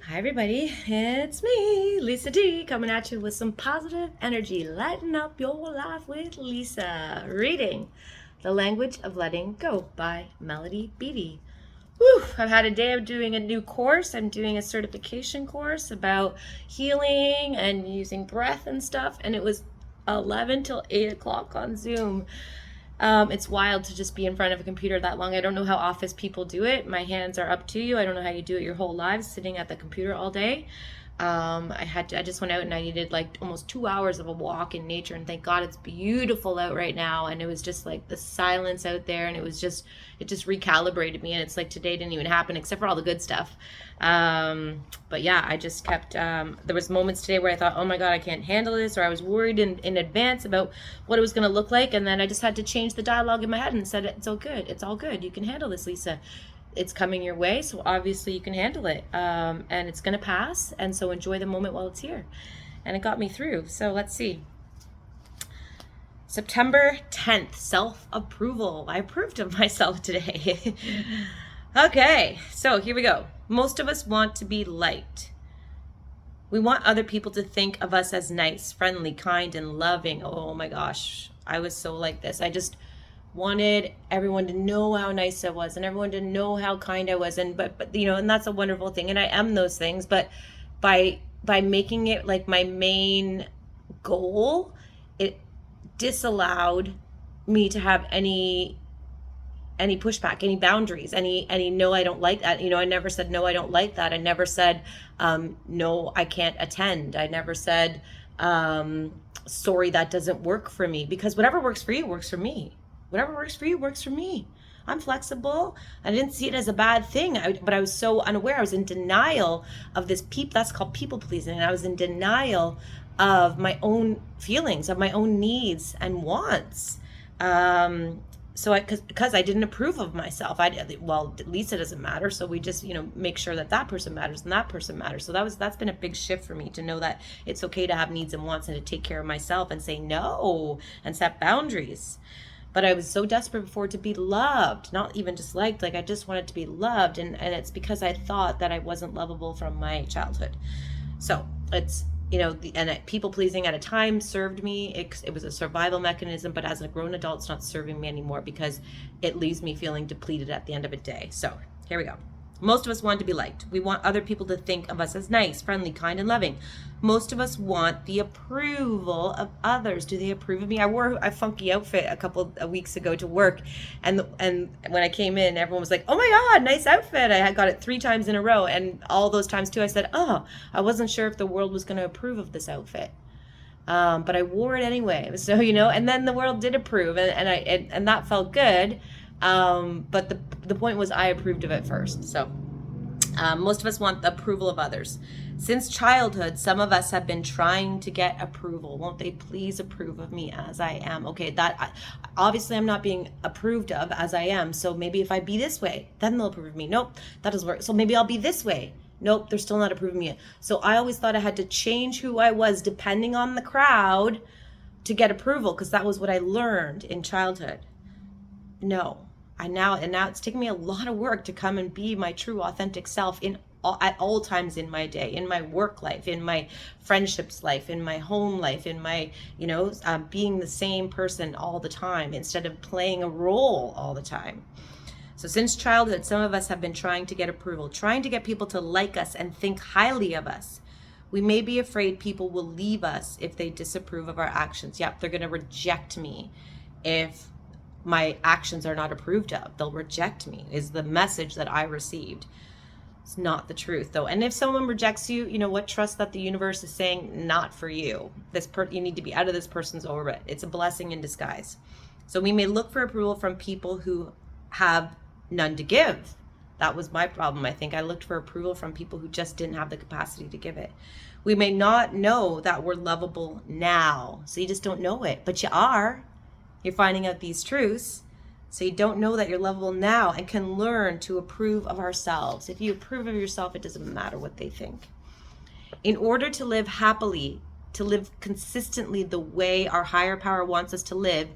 Hi everybody, it's me, Lisa T, coming at you with some positive energy. Lighten up your life with Lisa. Reading The Language of Letting Go by Beattie. Whew, I've had a day of doing a new course. I'm doing a certification course about healing and using breath and stuff, and it was 11 till 8 o'clock on Zoom. It's wild to just be in front of a computer that long. I don't know how office people do it. My hands are up to you. I don't know how you do it your whole lives, sitting at the computer all day. I just went out and I needed like almost 2 hours of a walk in nature, and thank God it's beautiful out right now. And it was just like the silence out there, and it just recalibrated me. And it's like today didn't even happen except for all the good stuff. But yeah, I just kept, there was moments today where I thought, oh my God, I can't handle this, or I was worried in advance about what it was going to look like. And then I just had to change the dialogue in my head and said, it's all good. It's all good. You can handle this, Lisa. It's coming your way, so obviously you can handle it, and it's going to pass, and so enjoy the moment while it's here. And it got me through. So let's see. September 10th, self-approval. I approved of myself today. Okay, so here we go. Most of us want to be liked. We want other people to think of us as nice, friendly, kind, and loving. Oh my gosh, I was so like this. I just wanted everyone to know how nice I was and everyone to know how kind I was, and but you know, and that's a wonderful thing, and I am those things, but by making it like my main goal, it disallowed me to have any pushback, any boundaries, any no, I don't like that. You know, I never said no, I don't like that. I never said no, I can't attend. I never said sorry, that doesn't work for me, because whatever works for you works for me. Whatever works for you works for me. I'm flexible. I didn't see it as a bad thing, but I was so unaware. I was in denial of this that's called people pleasing, and I was in denial of my own feelings, of my own needs and wants. So because I didn't approve of myself, well, Lisa doesn't matter, so we just, you know, make sure that person matters and that person matters. So that's been a big shift for me, to know that it's okay to have needs and wants, and to take care of myself and say no and set boundaries. But I was so desperate before to be loved, not even just liked. Like, I just wanted to be loved, and it's because I thought that I wasn't lovable from my childhood. So it's, you know, people pleasing at a time served me. It was a survival mechanism, but as a grown adult, it's not serving me anymore, because it leaves me feeling depleted at the end of a day. So here we go. Most of us want to be liked. We want other people to think of us as nice, friendly, kind, and loving. Most of us want the approval of others. Do they approve of me? I wore a funky outfit a couple of weeks ago to work, and when I came in, everyone was like, "Oh my God, nice outfit!" I had got it 3 times in a row, and all those times too, I said, "Oh, I wasn't sure if the world was going to approve of this outfit." But I wore it anyway. So, you know, and then the world did approve, and that felt good. But the point was, I approved of it first. So most of us want the approval of others. Since childhood, some of us have been trying to get approval. Won't they please approve of me as I am? Okay, obviously I'm not being approved of as I am. So maybe if I be this way, then they'll approve of me. Nope, that doesn't work. So maybe I'll be this way. Nope, they're still not approving me. So I always thought I had to change who I was depending on the crowd to get approval, because that was what I learned in childhood. No, now it's taken me a lot of work to come and be my true authentic self at all times in my day, in my work life, in my friendships life, in my home life, in my, you know, being the same person all the time instead of playing a role all the time. So since childhood, some of us have been trying to get approval, trying to get people to like us and think highly of us. We may be afraid people will leave us if they disapprove of our actions. Yep, they're going to reject me if my actions are not approved of. They'll reject me, is the message that I received. It's not the truth, though. And if someone rejects you, you know what? Trust that the universe is saying, not for you. You need to be out of this person's orbit. It's a blessing in disguise. So we may look for approval from people who have none to give. That was my problem. I think I looked for approval from people who just didn't have the capacity to give it. We may not know that we're lovable now. So you just don't know it, but you are. You're finding out these truths. So you don't know that you're lovable now, and can learn to approve of ourselves. If you approve of yourself, it doesn't matter what they think. In order to live happily, to live consistently the way our higher power wants us to live,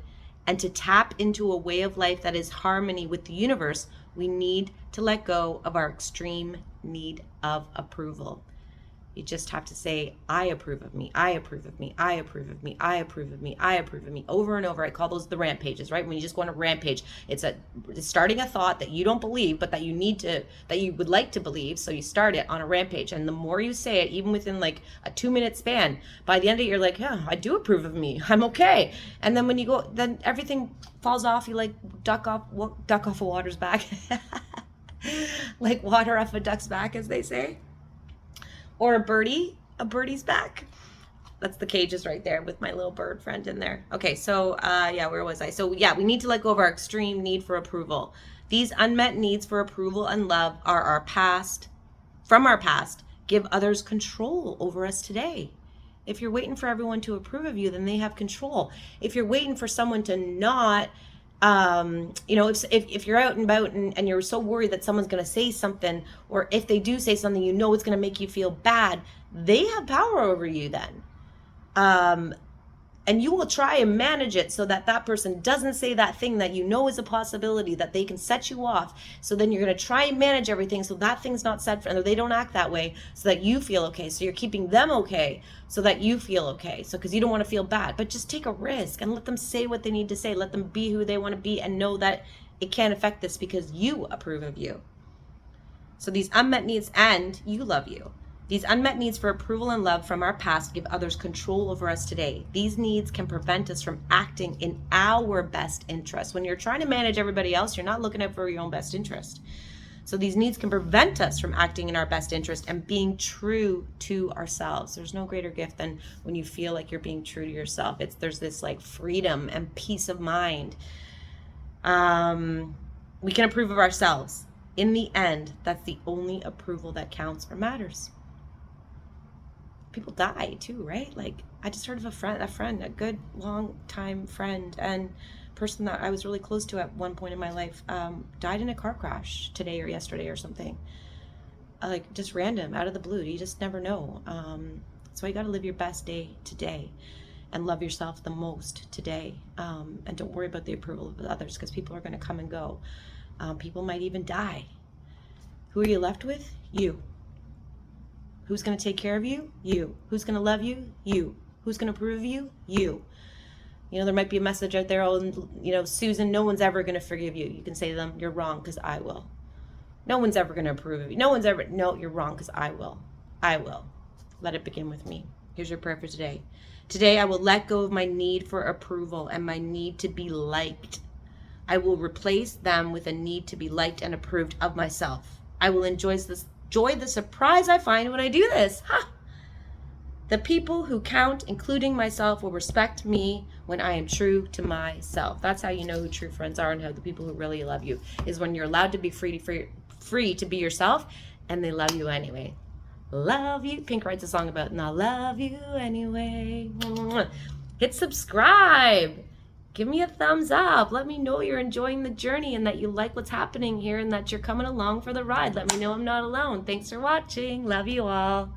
and to tap into a way of life that is harmony with the universe, we need to let go of our extreme need of approval. You just have to say, I approve of me, I approve of me, I approve of me, I approve of me, I approve of me, over and over. I call those the rampages, right? When you just go on a rampage, it's starting a thought that you don't believe, but that you would like to believe. So you start it on a rampage. And the more you say it, even within like a 2-minute span, by the end of it, you're like, yeah, I do approve of me. I'm okay. And then when you go, then everything falls off. You like duck off a water's back. Like water off a duck's back, as they say. Or a birdie's back. That's the cages right there with my little bird friend in there. Okay, so where was I? So yeah, we need to let go of our extreme need for approval. These unmet needs for approval and love are from our past, give others control over us today. If you're waiting for everyone to approve of you, then they have control. If you're waiting for someone to not, if you're out and about and you're so worried that someone's going to say something, or if they do say something, it's going to make you feel bad, they have power over you then. And you will try and manage it so that that person doesn't say that thing that is a possibility, that they can set you off. So then you're going to try and manage everything so that thing's not said, or they don't act that way, so that you feel okay. So you're keeping them okay so that you feel okay. So because you don't want to feel bad, but just take a risk and let them say what they need to say. Let them be who they want to be and know that it can't affect this because you approve of you. So these unmet needs, and you love you. These unmet needs for approval and love from our past give others control over us today. These needs can prevent us from acting in our best interest. When you're trying to manage everybody else, you're not looking out for your own best interest. So these needs can prevent us from acting in our best interest and being true to ourselves. There's no greater gift than when you feel like you're being true to yourself. There's this like freedom and peace of mind. We can approve of ourselves. In the end, that's the only approval that counts or matters. People die too, right? Like I just heard of a good long time friend and person that I was really close to at one point in my life, died in a car crash today or yesterday or something. Like just random, out of the blue. You just never know. So you got to live your best day today and love yourself the most today. And don't worry about the approval of others, because people are going to come and go. People might even die. Who are you left with? You. Who's going to take care of you? You. Who's going to love you? You. Who's going to approve of you? You. There might be a message out there, Susan, no one's ever going to forgive you. You can say to them, you're wrong, because I will. No one's ever going to approve of you. No, you're wrong, because I will. I will. Let it begin with me. Here's your prayer for today. Today, I will let go of my need for approval and my need to be liked. I will replace them with a need to be liked and approved of myself. I will enjoy the surprise I find when I do this. The people who count, including myself, will respect me when I am true to myself. That's how you know who true friends are, and how the people who really love you is when you're allowed to be free to be yourself, and they love you anyway. Love you. Pink writes a song about, and I love you anyway. Hit subscribe. Give me a thumbs up. Let me know you're enjoying the journey and that you like what's happening here and that you're coming along for the ride. Let me know I'm not alone. Thanks for watching. Love you all.